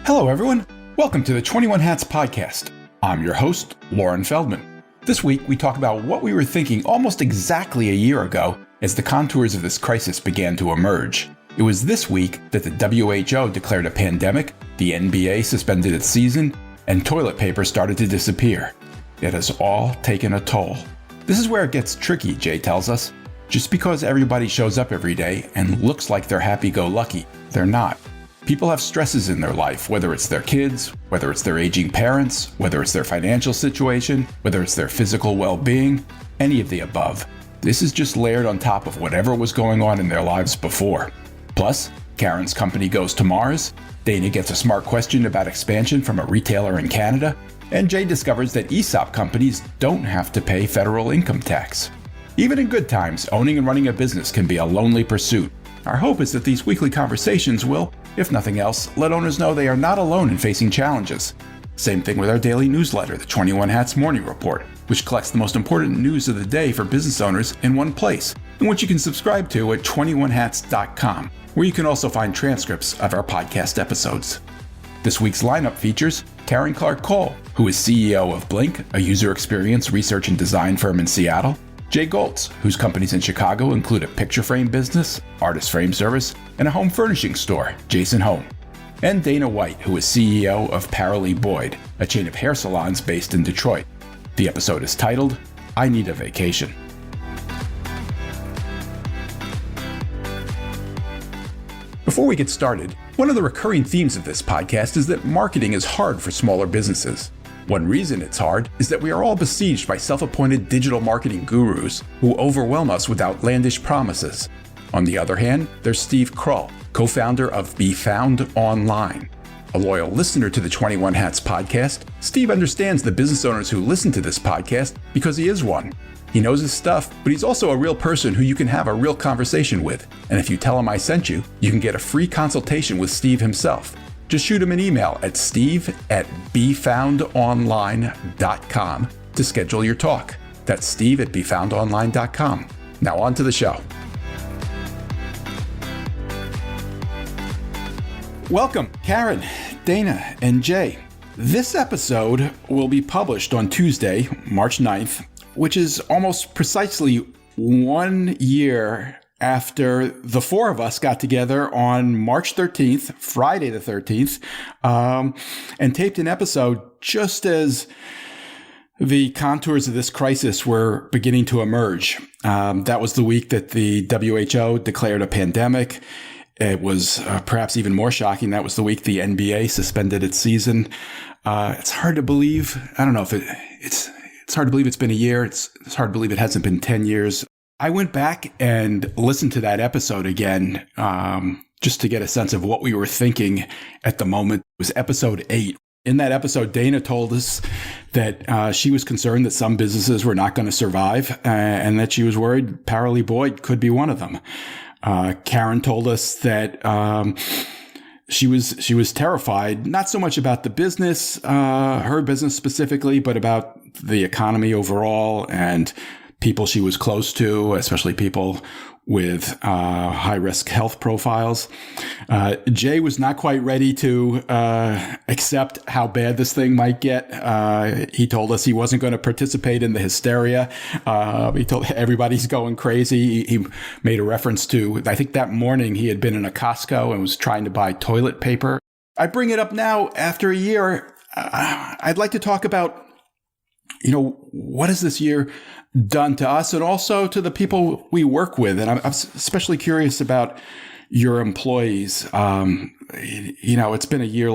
Hello, everyone. Welcome to the 21 Hats podcast. I'm your host, Lauren Feldman. This week, we talk about what we were thinking almost exactly a year ago as the contours of this crisis began to emerge. It was this week that the W.H.O declared a pandemic, the NBA suspended its season, and toilet paper started to disappear. It has all taken a toll. This is where it gets tricky, Jay tells us. Just because everybody shows up every day and looks like they're happy-go-lucky, they're not. People have stresses in their life, whether it's their kids, whether it's their aging parents, whether it's their financial situation, whether it's their physical well-being, any of the above. This is just layered on top of whatever was going on in their lives before. Plus, Karen's company goes to Mars, Dana gets a smart question about expansion from a retailer in Canada, and Jay discovers that ESOP companies don't have to pay federal income tax. Even in good times, owning and running a business can be a lonely pursuit. Our hope is that these weekly conversations will, if nothing else, let owners know they are not alone in facing challenges. Same thing with our daily newsletter, the 21 Hats Morning Report, which collects the most important news of the day for business owners in one place, and which you can subscribe to at 21hats.com, where you can also find transcripts of our podcast episodes. This week's lineup features Karen Clark-Cole, who is CEO of Blink, a user experience research and design firm in Seattle, Jay Goltz, whose companies in Chicago include a picture frame business, artist frame service, and a home furnishing store, Jason Home. And Dana White, who is CEO of Paralee Boyd, a chain of hair salons based in Detroit. The episode is titled, I Need a Vacation. Before we get started, one of the recurring themes of this podcast is that marketing is hard for smaller businesses. One reason it's hard is that we are all besieged by self-appointed digital marketing gurus who overwhelm us with outlandish promises. On the other hand, there's Steve Krull, co-founder of Be Found Online. A loyal listener to the 21 Hats podcast, Steve understands the business owners who listen to this podcast because he is one. He knows his stuff, but he's also a real person who you can have a real conversation with. And if you tell him I sent you, you can get a free consultation with Steve himself. Just shoot him an email at steve@befoundonline.com to schedule your talk. That's steve@befoundonline.com. Now on to the show. Welcome, Karen, Dana, and Jay. This episode will be published on Tuesday, March 9th, which is almost precisely 1 year after the four of us got together on March 13th, Friday the 13th, and taped an episode just as the contours of this crisis were beginning to emerge. That was the week that the WHO declared a pandemic. It was perhaps even more shocking. That was the week the NBA suspended its season. It's hard to believe. I don't know if it's hard to believe it's been a year. It's hard to believe it hasn't been 10 years. I went back and listened to that episode again, just to get a sense of what we were thinking at the moment. It was episode 8. In that episode, Dana told us that she was concerned that some businesses were not going to survive, and that she was worried Paralee Boyd could be one of them. Karen told us that she was terrified, not so much about the business, her business specifically, but about the economy overall and people she was close to, especially people with high-risk health profiles. Jay was not quite ready to accept how bad this thing might get. He told us he wasn't going to participate in the hysteria. He told everybody's going crazy. He made a reference to, I think that morning he had been in a Costco and was trying to buy toilet paper. I bring it up now after a year. I'd like to talk about, what has this year done to us and also to the people we work with. And I'm especially curious about your employees. It's been a year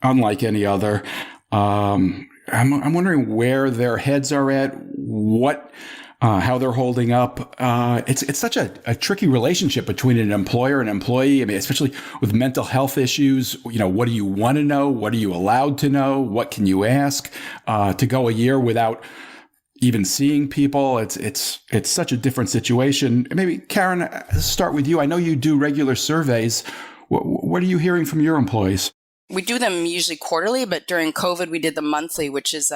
unlike any other. I'm wondering where their heads are at, how they're holding up. It's such a tricky relationship between an employer and employee. I mean, especially with mental health issues, what do you want to know? What are you allowed to know? What can you ask? To go a year without even seeing people, it's such a different situation. Maybe Karen, let's start with you. I know you do regular surveys. What are you hearing from your employees? We do them usually quarterly, but during COVID, we did them monthly, which is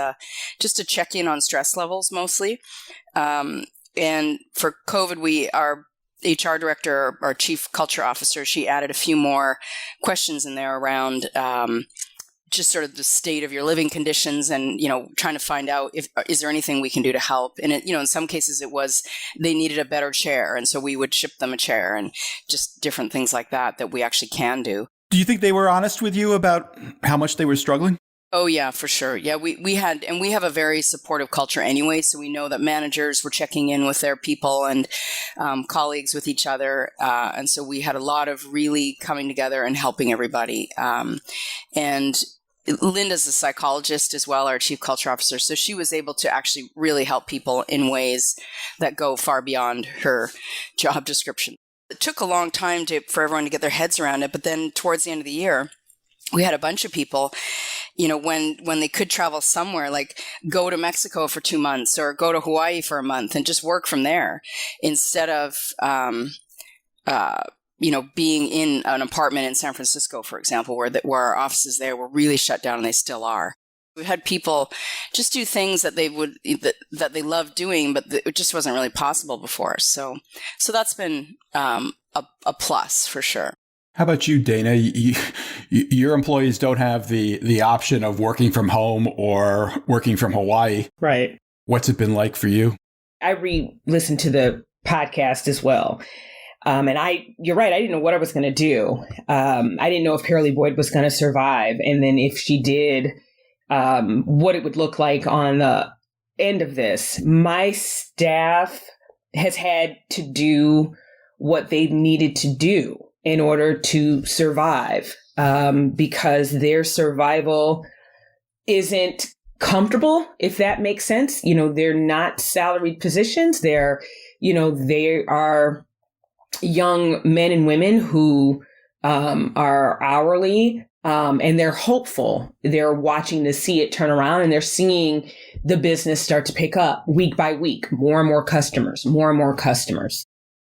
just to check in on stress levels mostly. And for COVID, our HR director or chief culture officer, she added a few more questions in there around just sort of the state of your living conditions and, trying to find out is there anything we can do to help. And, in some cases it was they needed a better chair. And so we would ship them a chair and just different things like that we actually can do. Do you think they were honest with you about how much they were struggling? Oh, yeah, for sure. Yeah, we have a very supportive culture anyway. So we know that managers were checking in with their people and colleagues with each other. And so we had a lot of really coming together and helping everybody. And Linda's a psychologist as well, our chief culture officer. So she was able to actually really help people in ways that go far beyond her job description. It took a long time for everyone to get their heads around it. But then towards the end of the year, we had a bunch of people, when they could travel somewhere, like go to Mexico for 2 months or go to Hawaii for a month and just work from there instead of, being in an apartment in San Francisco, for example, where our offices there were really shut down, and they still are. We had people just do things that they loved doing, but it just wasn't really possible before. So that's been a plus for sure. How about you, Dana? Your employees don't have the option of working from home or working from Hawaii. Right. What's it been like for you? I re-listened to the podcast as well. You're right, I didn't know what I was going to do. I didn't know if Paralee Boyd was going to survive. And then if she did, what it would look like on the end of this. My staff has had to do what they needed to do in order to survive, because their survival isn't comfortable, if that makes sense. They're not salaried positions. They are young men and women who are hourly, and they're hopeful. They're watching to see it turn around, and they're seeing the business start to pick up week by week, more and more customers.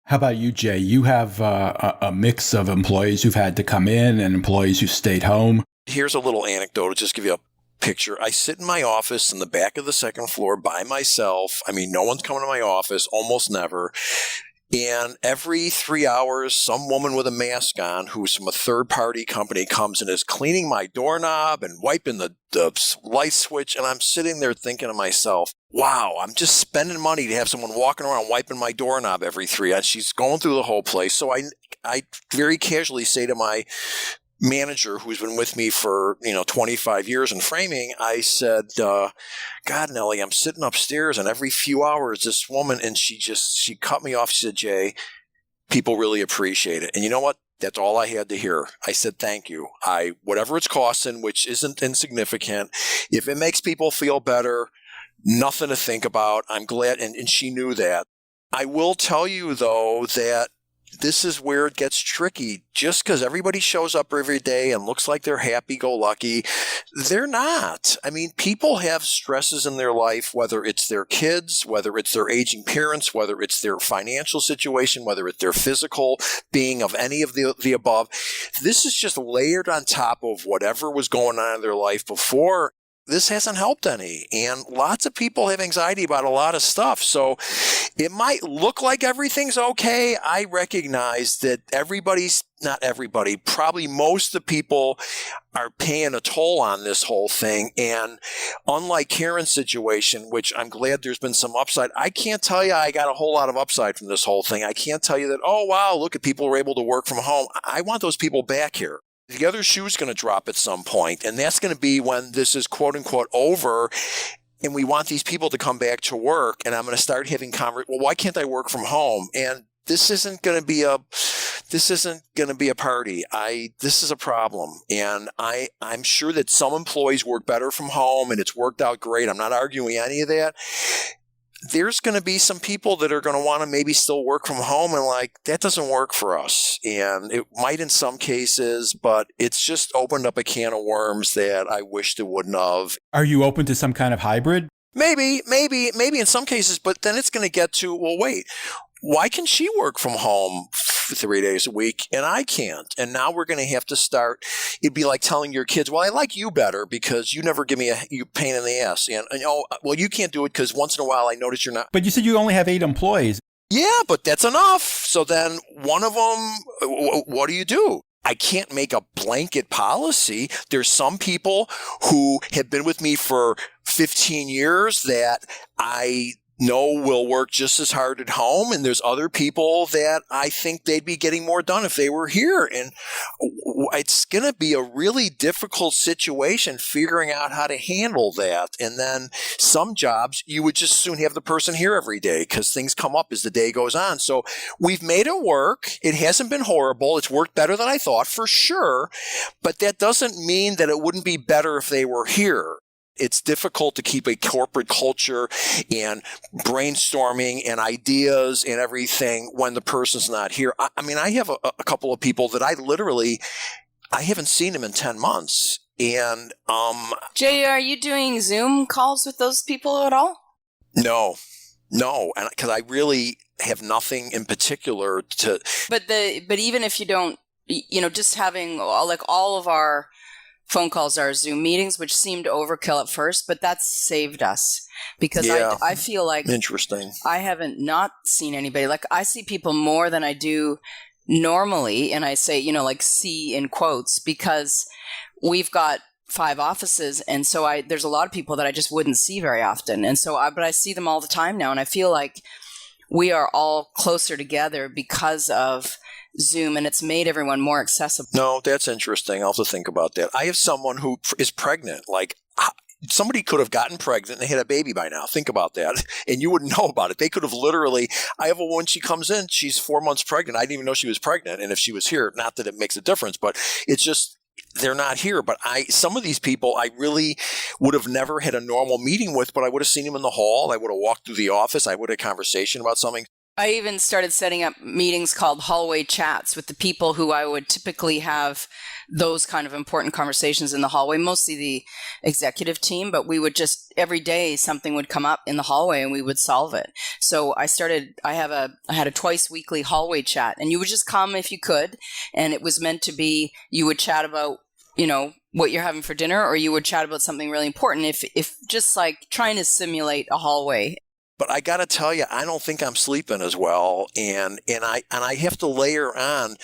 How about you, Jay? You have a mix of employees who've had to come in and employees who stayed home. Here's a little anecdote to just give you a picture. I sit in my office in the back of the second floor by myself. I mean, no one's coming to my office, almost never. And every 3 hours, some woman with a mask on who's from a third-party company comes and is cleaning my doorknob and wiping the light switch. And I'm sitting there thinking to myself, wow, I'm just spending money to have someone walking around wiping my doorknob every 3 hours. She's going through the whole place. So I very casually say to my manager, who's been with me for 25 years in framing, I said, God, Nellie, I'm sitting upstairs, and every few hours this woman, and she cut me off. She said, Jay, people really appreciate it. And you know what? That's all I had to hear. I said, thank you. Whatever it's costing, which isn't insignificant, if it makes people feel better, nothing to think about. I'm glad. And she knew that. I will tell you, though, that this is where it gets tricky. Just because everybody shows up every day and looks like they're happy-go-lucky, they're not. I mean, people have stresses in their life, whether it's their kids, whether it's their aging parents, whether it's their financial situation, whether it's their physical being, of any of the above. This is just layered on top of whatever was going on in their life before. This hasn't helped any. And lots of people have anxiety about a lot of stuff. So it might look like everything's okay. I recognize that not everybody, probably most of the people are paying a toll on this whole thing. And unlike Karen's situation, which I'm glad there's been some upside, I can't tell you I got a whole lot of upside from this whole thing. I can't tell you that, oh, wow, look at people who are able to work from home. I want those people back here. The other shoe's going to drop at some point, and that's going to be when this is quote unquote over, and we want these people to come back to work. And I'm going to start having well, why can't I work from home? And this isn't going to be a party. This is a problem, and I'm sure that some employees work better from home, and it's worked out great. I'm not arguing any of that. There's going to be some people that are going to want to maybe still work from home, and that doesn't work for us. And it might in some cases, but it's just opened up a can of worms that I wished it wouldn't have. Are you open to some kind of hybrid? Maybe in some cases, but then it's going to get to, well, wait, why can she work from home 3 days a week and I can't? And now we're going to have to start. It'd be like telling your kids, well, I like you better because you never give me a pain in the ass. And well, you can't do it because once in a while I notice you're not. But you said you only have 8 employees. Yeah, but that's enough. So then one of them, what do? I can't make a blanket policy. There's some people who have been with me for 15 years that I know will work just as hard at home. And there's other people that I think they'd be getting more done if they were here. And it's going to be a really difficult situation figuring out how to handle that. And then some jobs, you would just soon have the person here every day because things come up as the day goes on. So we've made it work. It hasn't been horrible. It's worked better than I thought for sure. But that doesn't mean that it wouldn't be better if they were here. It's difficult to keep a corporate culture and brainstorming and ideas and everything when the person's not here. I mean, I have a couple of people that I haven't seen them in 10 months. And Jay, are you doing Zoom calls with those people at all? No, and because I really have nothing in particular to. But even if you don't, just having like all of our phone calls are Zoom meetings, which seemed overkill at first, but that's saved us because I feel like interesting. I haven't not seen anybody. Like I see people more than I do normally. And I say, like see in quotes because we've got 5 offices. And so there's a lot of people that I just wouldn't see very often. And so but I see them all the time now. And I feel like we are all closer together because of Zoom, and it's made everyone more accessible. No, that's interesting. I'll have to think about that. I have someone who is pregnant. Like somebody could have gotten pregnant and they had a baby by now. Think about that. And you wouldn't know about it. They could have literally, I have a woman, she comes in, she's 4 months pregnant. I didn't even know she was pregnant. And if she was here, not that it makes a difference, but it's just, they're not here. But some of these people I really would have never had a normal meeting with, but I would have seen them in the hall. I would have walked through the office. I would have had a conversation about something. I even started setting up meetings called hallway chats with the people who I would typically have those kind of important conversations in the hallway, mostly the executive team, but we would just every day something would come up in the hallway and we would solve it. So I had a twice weekly hallway chat, and you would just come if you could. And it was meant to be, you would chat about, what you're having for dinner, or you would chat about something really important. If just like trying to simulate a hallway. But I got to tell you, I don't think I'm sleeping as well. And I have to layer on,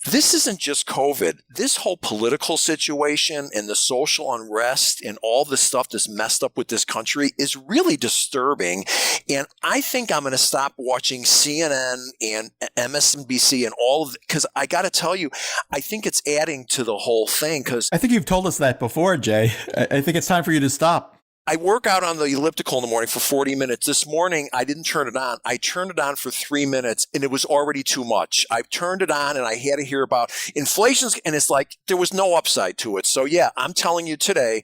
this isn't just COVID. This whole political situation and the social unrest and all the stuff that's messed up with this country is really disturbing. And I think I'm going to stop watching CNN and MSNBC and all of it, because I got to tell you, I think it's adding to the whole thing. Because I think you've told us that before, Jay. I think it's time for you to stop. I work out on the elliptical in the morning for 40 minutes. This morning, I didn't turn it on. I turned it on for 3 minutes, and it was already too much. I turned it on, and I had to hear about inflation, and it's like there was no upside to it. So, yeah, I'm telling you today,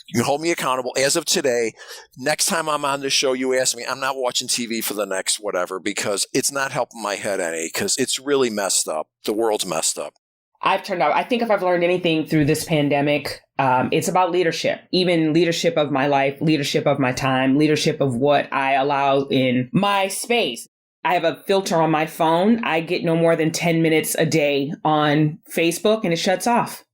you can hold me accountable. As of today, next time I'm on this show, you ask me, I'm not watching TV for the next whatever, because it's not helping my head any, because it's really messed up. The world's messed up. I think if I've learned anything through this pandemic, it's about leadership, even leadership of my life, leadership of my time, leadership of what I allow in my space. I have a filter on my phone. I get no more than 10 minutes a day on Facebook and it shuts off.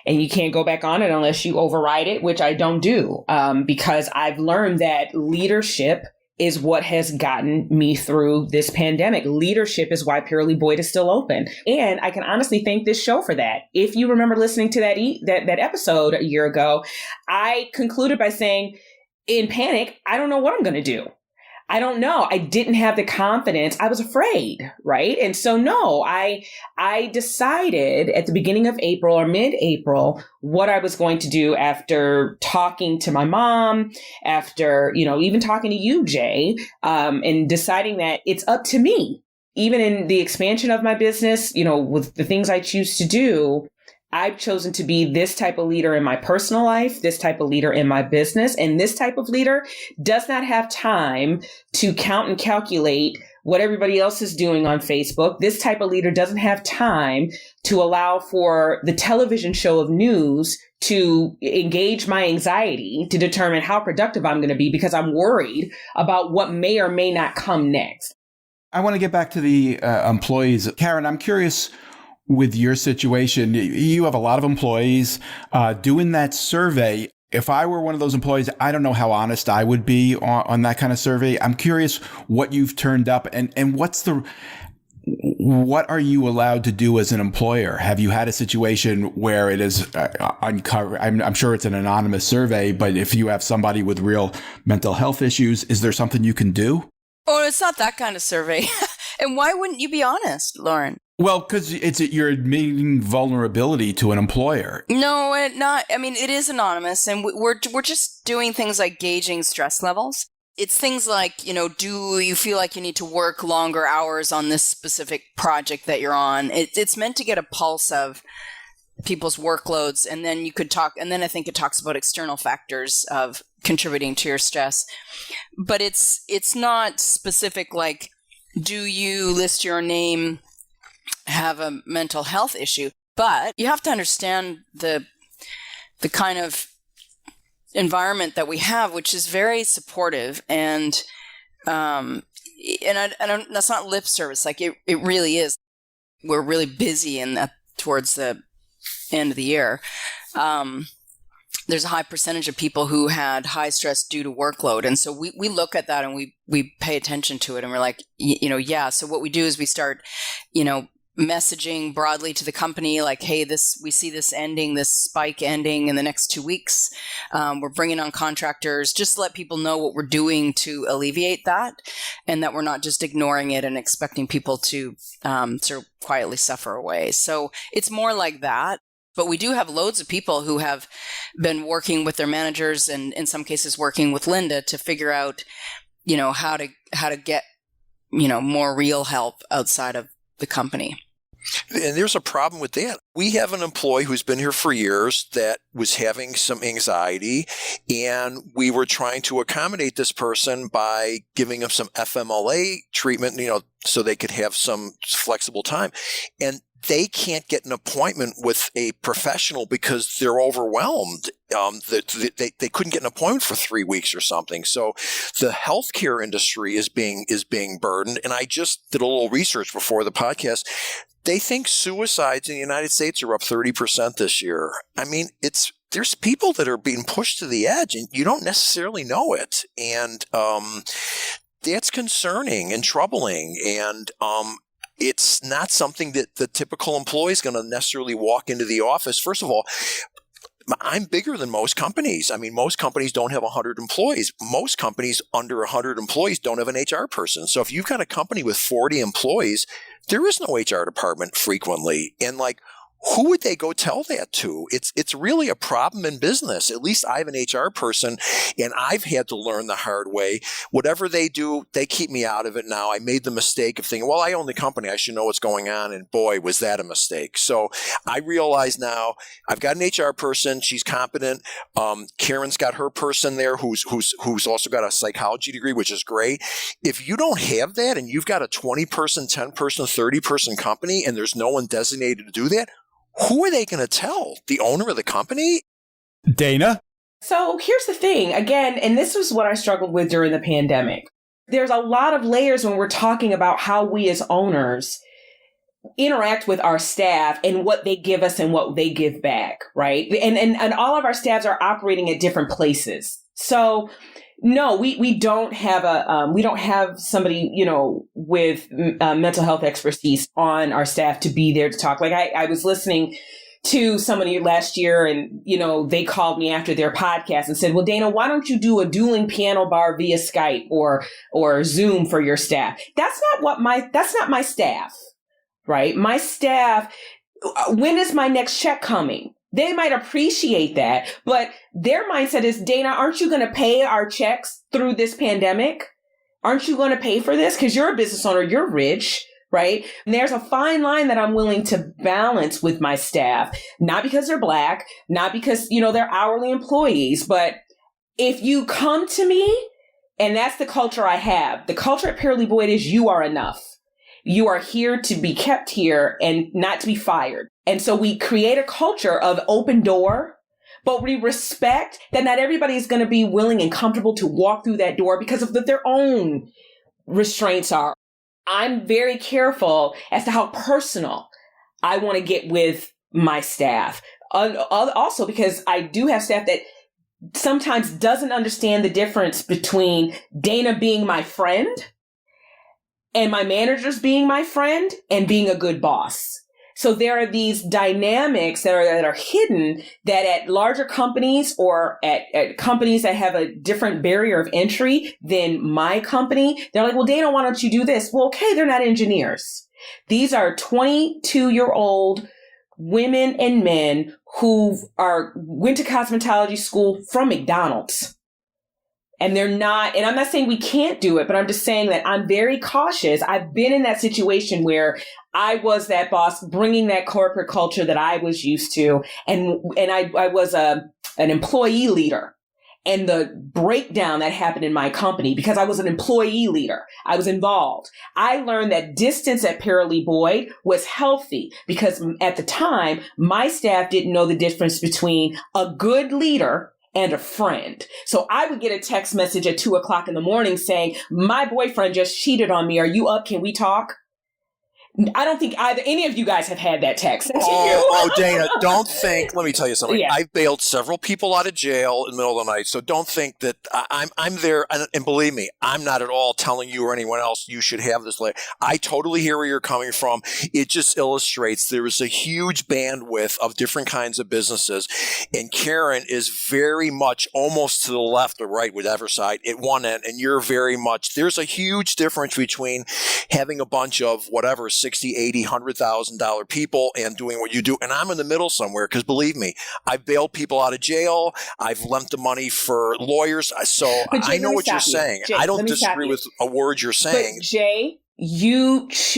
And you can't go back on it unless you override it, which I don't do, because I've learned that leadership is what has gotten me through this pandemic. Leadership is why Purely Boyd is still open. And I can honestly thank this show for that. If you remember listening to that episode a year ago, I concluded by saying, in panic, I don't know what I'm going to do. I don't know. I didn't have the confidence. I was afraid, right? And so, no, I decided at the beginning of April or mid-April what I was going to do after talking to my mom, after, even talking to you, Jay, and deciding that it's up to me. Even in the expansion of my business, with the things I choose to do, I've chosen to be this type of leader in my personal life, this type of leader in my business, and this type of leader does not have time to count and calculate what everybody else is doing on Facebook. This type of leader doesn't have time to allow for the television show of news to engage my anxiety to determine how productive I'm going to be because I'm worried about what may or may not come next. I want to get back to the employees. Karen, I'm curious, with your situation, you have a lot of employees. Doing that survey, if I were one of those employees, I don't know how honest I would be on that kind of survey. I'm curious what you've turned up and what are you allowed to do as an employer? Have you had a situation where it is uncovered? I'm sure it's an anonymous survey, but if you have somebody with real mental health issues, is there something you can do? Oh, it's not that kind of survey. And why wouldn't you be honest, Lauren? Well, because you're admitting vulnerability to an employer. No, it is anonymous, and we're just doing things like gauging stress levels. It's things like, do you feel like you need to work longer hours on this specific project that you're on? It's meant to get a pulse of people's workloads, and then you could talk, and then I think it talks about external factors of contributing to your stress. But it's not specific like, do you list your name, have a mental health issue? But you have to understand the kind of environment that we have, which is very supportive, and that's not lip service. Like it really is. We're really busy towards the end of the year. There's a high percentage of people who had high stress due to workload, and so we look at that and we pay attention to it, and we're like, yeah. So what we do is we start, messaging broadly to the company, like, hey, we see this spike ending in the next 2 weeks. We're bringing on contractors, just to let people know what we're doing to alleviate that, and that we're not just ignoring it and expecting people to sort of quietly suffer away. So it's more like that. But we do have loads of people who have been working with their managers, and in some cases working with Linda to figure out, how to get, more real help outside of the company. And there's a problem with that. We have an employee who's been here for years that was having some anxiety, and we were trying to accommodate this person by giving them some FMLA treatment, so they could have some flexible time. And they can't get an appointment with a professional because they're overwhelmed. They couldn't get an appointment for 3 weeks or something. So the healthcare industry is being burdened. And I just did a little research before the podcast. They think suicides in the United States are up 30% this year. I mean, there's people that are being pushed to the edge, and you don't necessarily know it. And that's concerning and troubling. And it's not something that the typical employee is going to necessarily walk into the office. First of all, I'm bigger than most companies. I mean, most companies don't have 100 employees. Most companies under 100 employees don't have an HR person. So if you've got a company with 40 employees, there is no HR department frequently. And who would they go tell that to? It's really a problem in business. At least I have an HR person, and I've had to learn the hard way. Whatever they do, they keep me out of it now. I made the mistake of thinking, well, I own the company, I should know what's going on. And boy, was that a mistake. So I realize now I've got an HR person. She's competent. Karen's got her person there who's also got a psychology degree, which is great. If you don't have that and you've got a 20-person, 10-person, 30-person company and there's no one designated to do that, who are they going to tell? The owner of the company? Dana? So here's the thing, again, and this was what I struggled with during the pandemic. There's a lot of layers when we're talking about how we as owners interact with our staff and what they give us and what they give back, right? And all of our staffs are operating at different places. So no, we don't have somebody, with mental health expertise on our staff to be there to talk. Like I was listening to somebody last year, and they called me after their podcast and said, "Well, Dana, why don't you do a dueling piano bar via Skype or Zoom for your staff?" That's not my staff, right? My staff. When is my next check coming? They might appreciate that, but their mindset is, Dana, aren't you going to pay our checks through this pandemic? Aren't you going to pay for this? Because you're a business owner, you're rich, right? And there's a fine line that I'm willing to balance with my staff, not because they're Black, not because, they're hourly employees, but if you come to me, and that's the culture I have, the culture at Paralee Boyd is you are enough. You are here to be kept here and not to be fired. And so we create a culture of open door, but we respect that not everybody is going to be willing and comfortable to walk through that door because of what their own restraints are. I'm very careful as to how personal I want to get with my staff. Also because I do have staff that sometimes doesn't understand the difference between Dana being my friend and my managers being my friend and being a good boss. So there are these dynamics that are hidden that at larger companies or at companies that have a different barrier of entry than my company, they're like, well, Dana, why don't you do this? Well, okay, they're not engineers. These are 22-year-old women and men who went to cosmetology school from McDonald's. And they're not, and I'm not saying we can't do it, but I'm just saying that I'm very cautious. I've been in that situation where I was that boss bringing that corporate culture that I was used to. And I was an employee leader, and the breakdown that happened in my company because I was an employee leader. I was involved. I learned that distance at Paralee Boyd was healthy because at the time, my staff didn't know the difference between a good leader and a friend. So I would get a text message at 2:00 in the morning saying, my boyfriend just cheated on me. Are you up? Can we talk? I don't think either any of you guys have had that text. Oh, Dana, don't think. Let me tell you something. Yeah. I've bailed several people out of jail in the middle of the night, so don't think that I'm there. And believe me, I'm not at all telling you or anyone else you should have this. I totally hear where you're coming from. It just illustrates there is a huge bandwidth of different kinds of businesses, and Karen is very much almost to the left or right, whatever side, at one end, and you're very much. There's a huge difference between having a bunch of whatever. 60, 80, $100,000 people and doing what you do. And I'm in the middle somewhere because believe me, I've bailed people out of jail. I've lent the money for lawyers. So Jay, I know what you're saying. Jay, I don't disagree with a word you're saying. But Jay,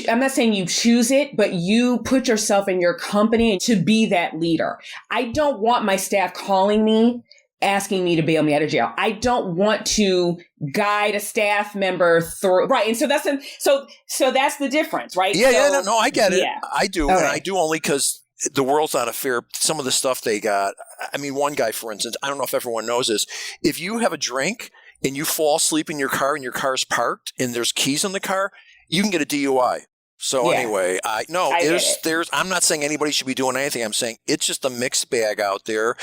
I'm not saying you choose it, but you put yourself in your company to be that leader. I don't want my staff calling me asking me to bail me out of jail. I don't want to guide a staff member through. Right. And so that's the difference, right? Yeah, no, I get it. Yeah. I do. Okay. And I do only because the world's not fair. Some of the stuff they got. I mean, one guy, for instance, I don't know if everyone knows this. If you have a drink and you fall asleep in your car and your car's parked and there's keys in the car, you can get a DUI. So anyway, I'm not saying anybody should be doing anything. I'm saying it's just a mixed bag out there,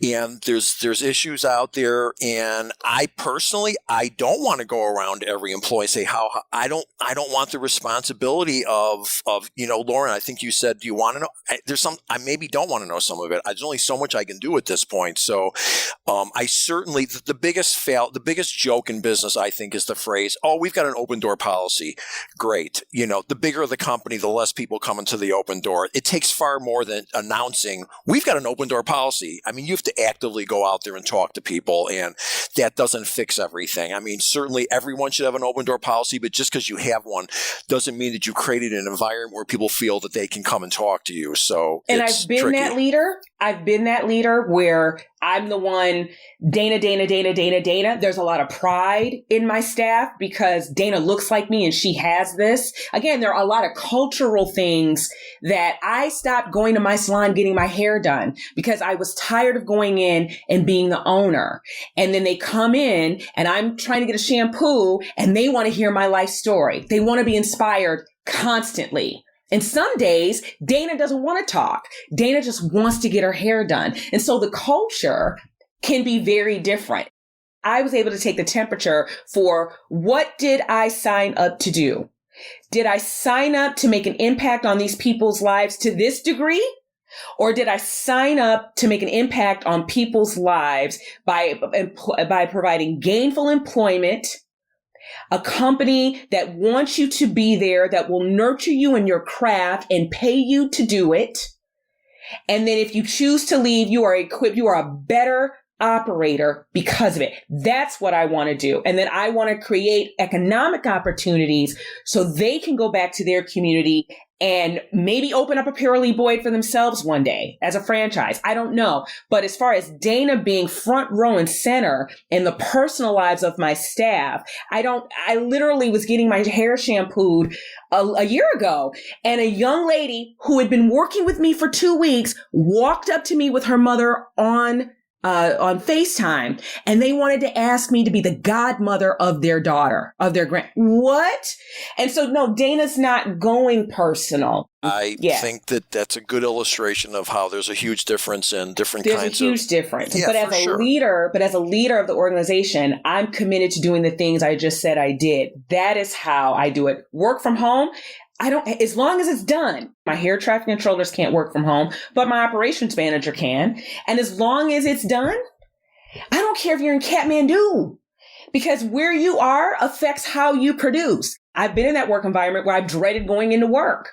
and there's issues out there. And I personally, I don't want to go around to every employee and say how I don't want the responsibility of Lauren. I think you said, do you want to know? I maybe don't want to know some of it. There's only so much I can do at this point. So I certainly the biggest joke in business, I think, is the phrase, "Oh, we've got an open door policy." Great, the bigger the company, the less people come into the open door. It takes far more than announcing, we've got an open door policy. I mean, you have to actively go out there and talk to people, and that doesn't fix everything. I mean, certainly everyone should have an open door policy, but just because you have one doesn't mean that you created an environment where people feel that they can come and talk to you. So and I've been tricky. I've been that leader where I'm the one, Dana. There's a lot of pride in my staff because Dana looks like me and she has this. Again, there are a lot of cultural things that I stopped going to my salon getting my hair done because I was tired of going in and being the owner. And then they come in and I'm trying to get a shampoo and they want to hear my life story. They want to be inspired constantly. And some days, Dana doesn't want to talk. Dana just wants to get her hair done. And so the culture can be very different. I was able to take the temperature for what did I sign up to do? Did I sign up to make an impact on these people's lives to this degree? Or did I sign up to make an impact on people's lives by providing gainful employment, a company that wants you to be there, that will nurture you in your craft and pay you to do it. And then if you choose to leave, you are equipped, you are a better operator because of it. That's what I want to do. And then I want to create economic opportunities so they can go back to their community and maybe open up a Paralee Boyd for themselves one day as a franchise. I don't know. But as far as Dana being front row and center in the personal lives of my staff, I literally was getting my hair shampooed a year ago. And a young lady who had been working with me for 2 weeks walked up to me with her mother on on FaceTime, and they wanted to ask me to be the godmother of their daughter, of their what? And so, no, Dana's not going personal. I think that that's a good illustration of how there's a huge difference in different kinds of... There's a huge difference. Yeah, but as a leader of the organization, I'm committed to doing the things I just said I did. That is how I do it. Work from home. As long as it's done, my air traffic controllers can't work from home, but my operations manager can. And as long as it's done, I don't care if you're in Kathmandu, because where you are affects how you produce. I've been in that work environment where I've dreaded going into work,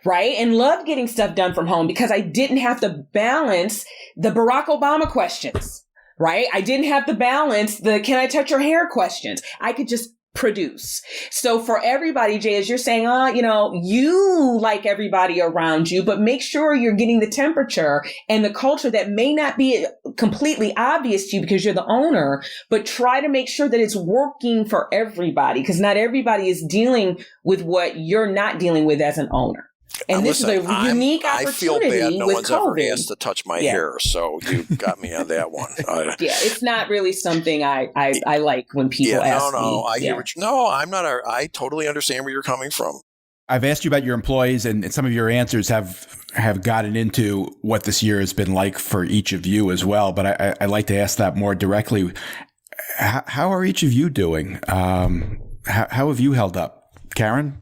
right? And loved getting stuff done from home because I didn't have to balance the Barack Obama questions, right? I didn't have to balance the can I touch your hair questions. I could just produce. So for everybody, Jay, as you're saying, you like everybody around you, but make sure you're getting the temperature and the culture that may not be completely obvious to you because you're the owner, but try to make sure that it's working for everybody, because not everybody is dealing with what you're not dealing with as an owner. And this listen, is a unique opportunity. I feel bad no with one's COVID. ever asked to touch my hair, so you got me on that one. It's not really something I like when people ask me. I hear what I totally understand where you're coming from. I've asked you about your employees, and some of your answers have gotten into what this year has been like for each of you as well. But I like to ask that more directly. How are each of you doing? How have you held up? Karen?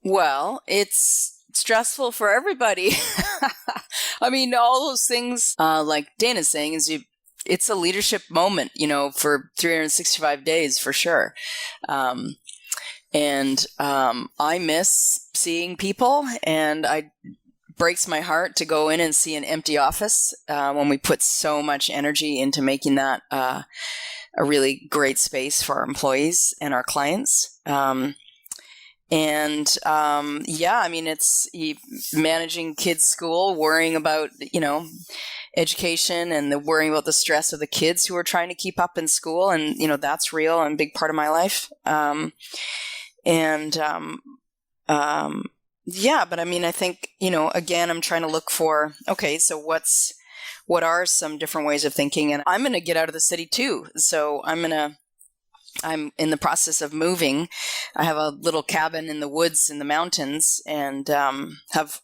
Well, it's stressful for everybody. I mean, all those things, like Dana's saying, it's a leadership moment, for 365 days for sure. And I miss seeing people, and it breaks my heart to go in and see an empty office when we put so much energy into making that a really great space for our employees and our clients. It's managing kids' school, worrying about, education, and worrying about the stress of the kids who are trying to keep up in school. And, that's real and a big part of my life. But I mean, I think, again, I'm trying to look for, okay, so what are some different ways of thinking? And I'm going to get out of the city too. So I'm in the process of moving. I have a little cabin in the woods in the mountains, and I've had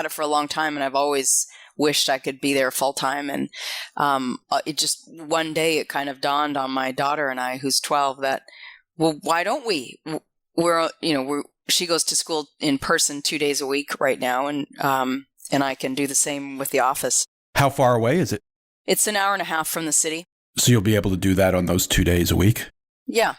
it for a long time, and I've always wished I could be there full time. And it just one day it kind of dawned on my daughter and I, who's 12, that, well, why don't we? She goes to school in person 2 days a week right now, and I can do the same with the office. How far away is it? It's an hour and a half from the city. So you'll be able to do that on those 2 days a week? Yeah.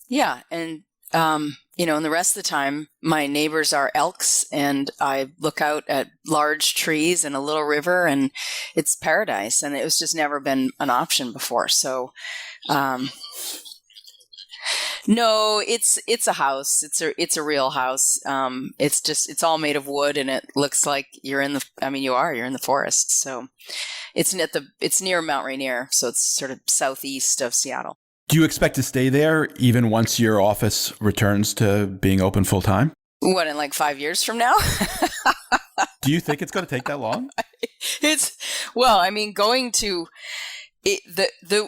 Yeah. And, and the rest of the time, my neighbors are elks, and I look out at large trees and a little river, and it's paradise. And it's just never been an option before. So, no, it's a house. It's a real house. It's all made of wood, and it looks like you're in the forest. So it's near Mount Rainier. So it's sort of southeast of Seattle. Do you expect to stay there even once your office returns to being open full time? What, in like 5 years from now? Do you think it's going to take that long?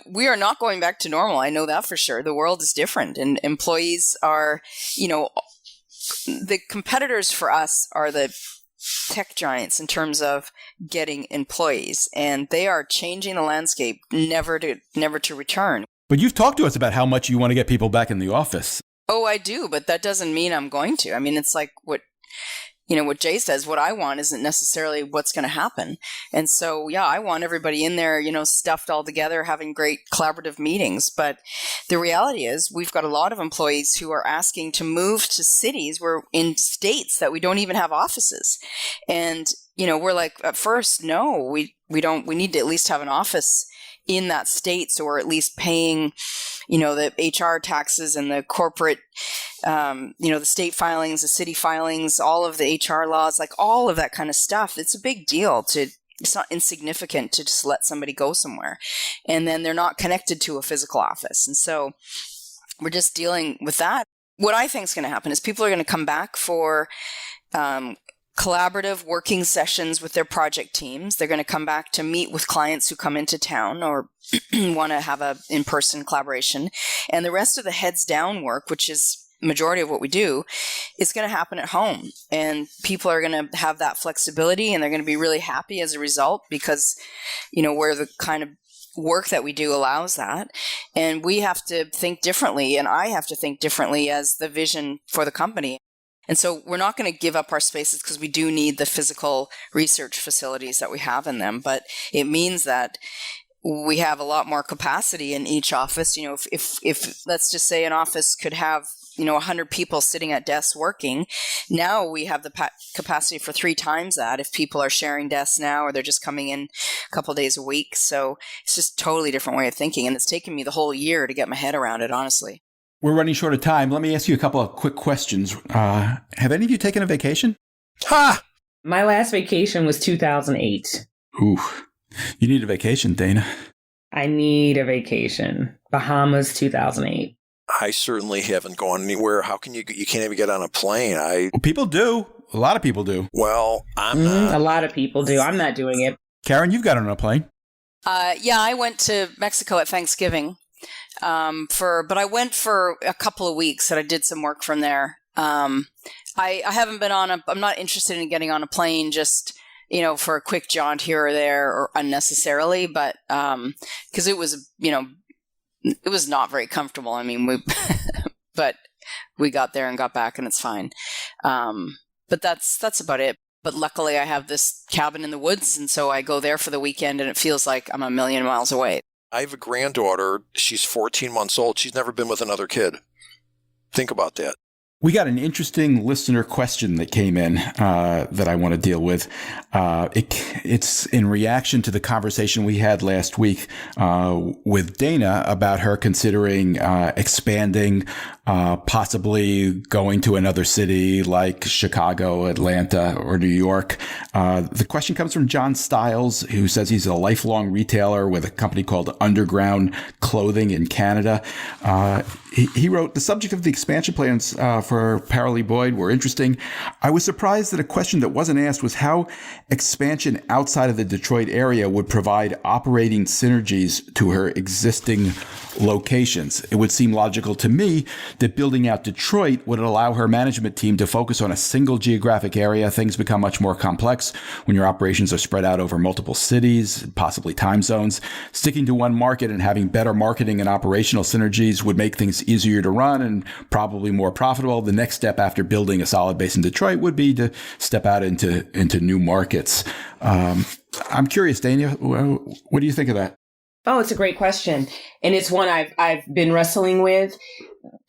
We are not going back to normal. I know that for sure. The world is different, and employees are, the competitors for us are the tech giants in terms of getting employees, and they are changing the landscape, never to return. But you've talked to us about how much you want to get people back in the office. Oh, I do, but that doesn't mean I'm going to. I mean, it's like what Jay says, what I want isn't necessarily what's going to happen. And so, yeah, I want everybody in there, stuffed all together, having great collaborative meetings. But the reality is we've got a lot of employees who are asking to move to cities in states that we don't even have offices. And, we're like, at first, no, we don't. We need to at least have an office in that state, so we're at least paying, the HR taxes and the corporate, the state filings, the city filings, all of the HR laws, like all of that kind of stuff. It's a big deal it's not insignificant to just let somebody go somewhere. And then they're not connected to a physical office. And so we're just dealing with that. What I think is going to happen is people are going to come back for collaborative working sessions with their project teams. They're going to come back to meet with clients who come into town or want to have a in-person collaboration. And the rest of the heads down work, which is majority of what we do, is going to happen at home. And people are going to have that flexibility, and they're going to be really happy as a result because, where the kind of work that we do allows that. And we have to think differently, and I have to think differently as the vision for the company. And so we're not going to give up our spaces because we do need the physical research facilities that we have in them. But it means that we have a lot more capacity in each office. If let's just say an office could have 100 people sitting at desks working. Now we have the capacity for 3 times that if people are sharing desks now or they're just coming in a couple of days a week. So it's just a totally different way of thinking. And it's taken me the whole year to get my head around it, honestly. We're running short of time. Let me ask you a couple of quick questions. Have any of you taken a vacation? Ha! My last vacation was 2008. Ooh, you need a vacation, Dana. I need a vacation. Bahamas, 2008. I certainly haven't gone anywhere. How can you can't even get on a plane? Well, people do. A lot of people do. Well, I'm not. A lot of people do. I'm not doing it. Karen, you've got on a plane. Yeah, I went to Mexico at Thanksgiving. But I went for a couple of weeks and I did some work from there. I haven't been I'm not interested in getting on a plane just, for a quick jaunt here or there or unnecessarily, but, cause it was, it was not very comfortable. I mean, but we got there and got back and it's fine. But that's about it. But luckily I have this cabin in the woods. And so I go there for the weekend and it feels like I'm a million miles away. I have a granddaughter. She's 14 months old. She's never been with another kid. Think about that. We got an interesting listener question that came in that I want to deal with. It's in reaction to the conversation we had last week with Dana about her considering expanding, possibly going to another city like Chicago, Atlanta, or New York. The question comes from John Stiles, who says he's a lifelong retailer with a company called Underground Clothing in Canada. He wrote, the subject of the expansion plans for Paralee Boyd were interesting. I was surprised that a question that wasn't asked was how expansion outside of the Detroit area would provide operating synergies to her existing locations. It would seem logical to me that building out Detroit would allow her management team to focus on a single geographic area. Things become much more complex when your operations are spread out over multiple cities, possibly time zones. Sticking to one market and having better marketing and operational synergies would make things easier to run and probably more profitable. The next step after building a solid base in Detroit would be to step out into new markets. I'm curious, Dana, what do you think of that? Oh, it's a great question. And it's one I've been wrestling with.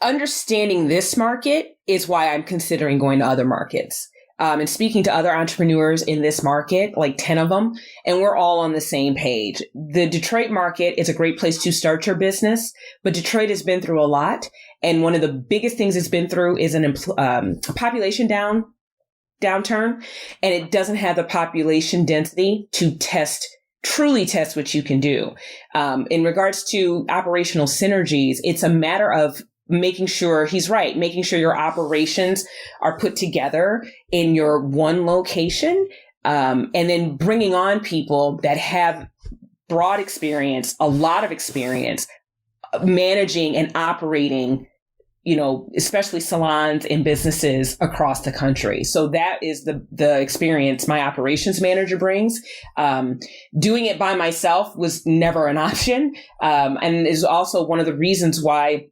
Understanding this market is why I'm considering going to other markets. And speaking to other entrepreneurs in this market, like 10 of them, and we're all on the same page. The Detroit market is a great place to start your business, but Detroit has been through a lot. And one of the biggest things it's been through is a population downturn, and it doesn't have the population density to truly test what you can do. In regards to operational synergies, it's a matter of making sure your operations are put together in your one location, and then bringing on people that have broad experience, a lot of experience managing and operating, especially salons and businesses across the country. So that is the experience my operations manager brings. Doing it by myself was never an option. And is also one of the reasons why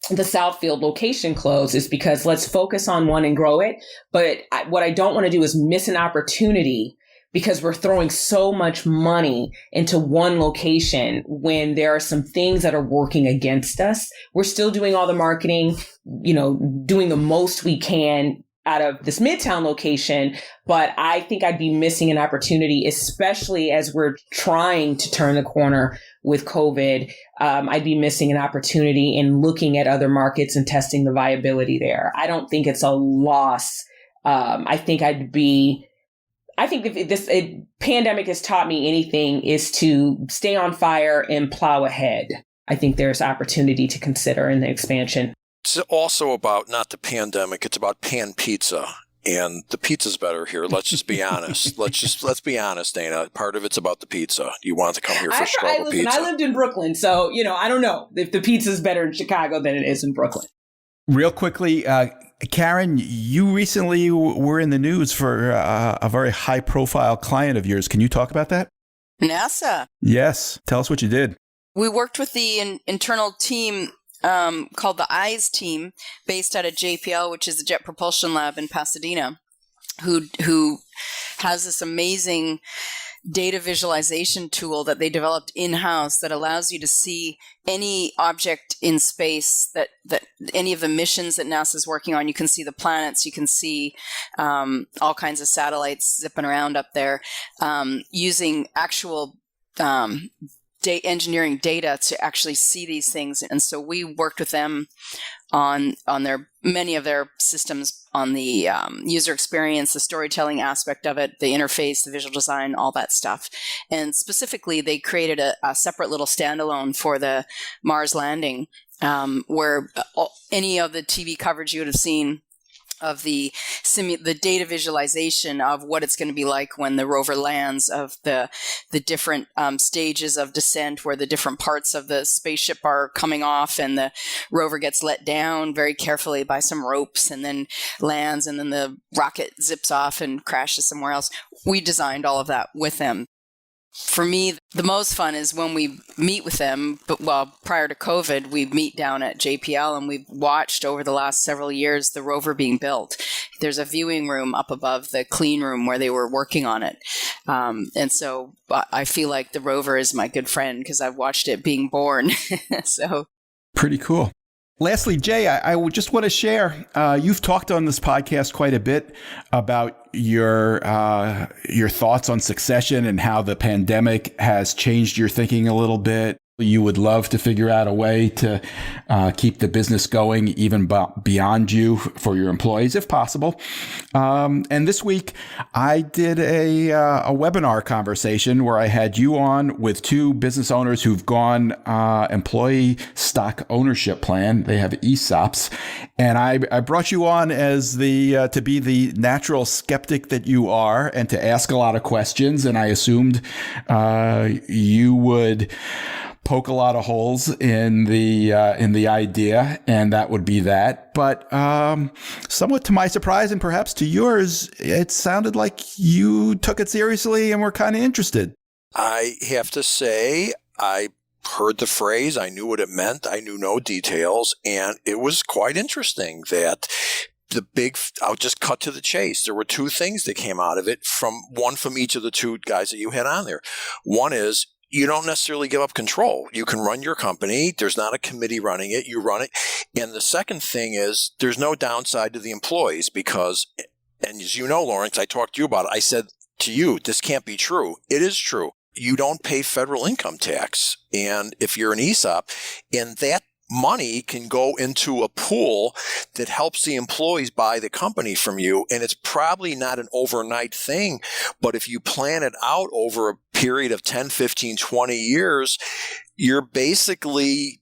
the Southfield location closed, is because let's focus on one and grow it. But what I don't want to do is miss an opportunity because we're throwing so much money into one location when there are some things that are working against us. We're still doing all the marketing, doing the most we can out of this Midtown location. But I think I'd be missing an opportunity, especially as we're trying to turn the corner with COVID. I'd be missing an opportunity in looking at other markets and testing the viability there. I don't think it's a loss. I think if this pandemic has taught me anything is to stay on fire and plow ahead. I think there's opportunity to consider in the expansion. It's also about not the pandemic. It's about pan pizza. and the pizza's better here. Let's just be honest. Let's be honest, Dana. Part of it's about the pizza. You want to come here for Chicago pizza. I lived in Brooklyn, so I don't know if the pizza's better in Chicago than it is in Brooklyn. Real quickly, Karen, you recently were in the news for a very high-profile client of yours. Can you talk about that? NASA. Yes. Tell us what you did. We worked with the internal team called the EYES team, based out of JPL, which is the Jet Propulsion Lab in Pasadena, who has this amazing data visualization tool that they developed in-house that allows you to see any object in space that any of the missions that NASA's working on. You can see the planets, you can see all kinds of satellites zipping around up there, using actual engineering data to actually see these things. And so we worked with them on many of their systems, on the user experience, the storytelling aspect of it, the interface, the visual design, all that stuff. And specifically, they created a separate little standalone for the Mars landing, where any of the TV coverage you would have seen of the data visualization of what it's going to be like when the rover lands, of the different stages of descent, where the different parts of the spaceship are coming off and the rover gets let down very carefully by some ropes and then lands, and then the rocket zips off and crashes somewhere else. We designed all of that with them. For me, the most fun is when we meet with them. Prior to COVID, we meet down at JPL, and we've watched over the last several years the rover being built. There's a viewing room up above the clean room where they were working on it. And so I feel like the rover is my good friend because I've watched it being born. So pretty cool. Lastly, Jay, I would just want to share, you've talked on this podcast quite a bit about your thoughts on succession and how the pandemic has changed your thinking a little bit. You would love to figure out a way to keep the business going even beyond you for your employees, if possible. And this week, I did a webinar conversation where I had you on with two business owners who've gone employee stock ownership plan. They have ESOPs. And I brought you on as to be the natural skeptic that you are and to ask a lot of questions. And I assumed you would poke a lot of holes in the idea, and that would be that. But somewhat to my surprise, and perhaps to yours, it sounded like you took it seriously and were kind of interested. I have to say, I heard the phrase, I knew what it meant, I knew no details, and it was quite interesting that I'll just cut to the chase. There were two things that came out of it, from each of the two guys that you had on there. One is, you don't necessarily give up control. You can run your company. There's not a committee running it. You run it. And the second thing is, there's no downside to the employees because, and as you know, Lawrence, I talked to you about it. I said to you, this can't be true. It is true. You don't pay federal income tax. And if you're an ESOP, and that money can go into a pool that helps the employees buy the company from you. And it's probably not an overnight thing, but if you plan it out over a period of 10, 15, 20 years, you're basically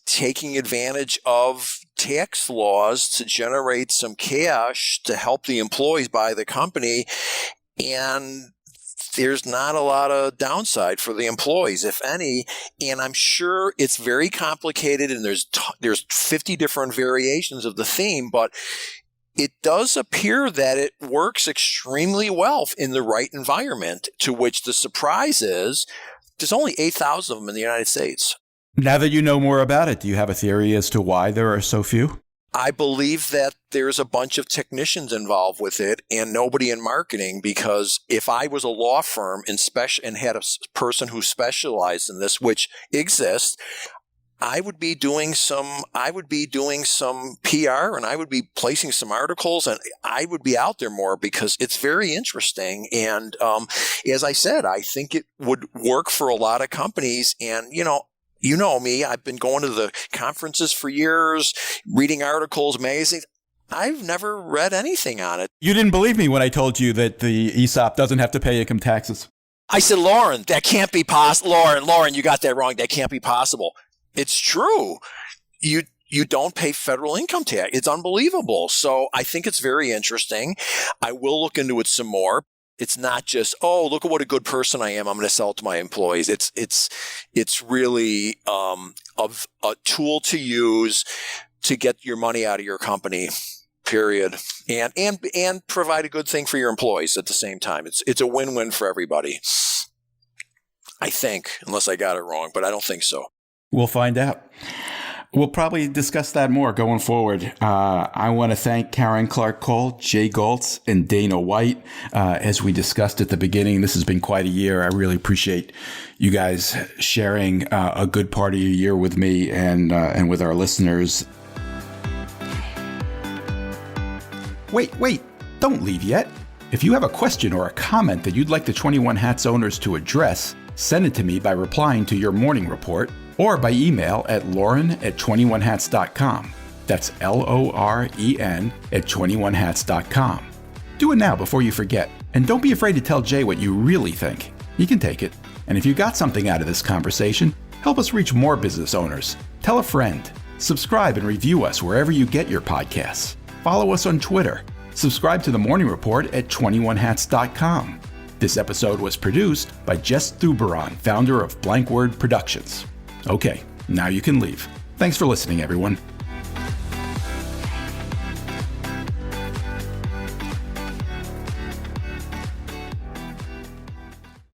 taking advantage of tax laws to generate some cash to help the employees buy the company. And there's not a lot of downside for the employees, if any. And I'm sure it's very complicated, and there's 50 different variations of the theme, but it does appear that it works extremely well in the right environment, to which the surprise is there's only 8,000 of them in the United States. Now that you know more about it, do you have a theory as to why there are so few? I believe that there's a bunch of technicians involved with it and nobody in marketing, because if I was a law firm and had a person who specialized in this, which exists, I would be doing some PR, and I would be placing some articles, and I would be out there more because it's very interesting. And as I said, I think it would work for a lot of companies. And, you know me, I've been going to the conferences for years, reading articles, magazines. I've never read anything on it. You didn't believe me when I told you that the ESOP doesn't have to pay income taxes. I said, Lauren, that can't be possible. Lauren, you got that wrong. That can't be possible. It's true. you don't pay federal income tax. It's unbelievable. So I think it's very interesting. I will look into it some more. It's not just, oh, look at what a good person I am. I'm going to sell it to my employees. It's really of a tool to use to get your money out of your company, period, and provide a good thing for your employees at the same time. It's a win-win for everybody. I think, unless I got it wrong, but I don't think so. We'll find out. We'll probably discuss that more going forward. I want to thank Karen Clark-Cole, Jay Goltz, and Dana White. As we discussed at the beginning, this has been quite a year. I really appreciate you guys sharing a good part of your year with me and with our listeners. Wait, don't leave yet. If you have a question or a comment that you'd like the 21 Hats owners to address, send it to me by replying to your morning report or by email at lauren@21hats.com. That's LOREN @21hats.com. Do it now before you forget. And don't be afraid to tell Jay what you really think. He can take it. And if you got something out of this conversation, help us reach more business owners. Tell a friend. Subscribe and review us wherever you get your podcasts. Follow us on Twitter. Subscribe to the Morning Report at 21hats.com. This episode was produced by Jess Thuberon, founder of Blank Word Productions. Okay, now you can leave. Thanks for listening, everyone.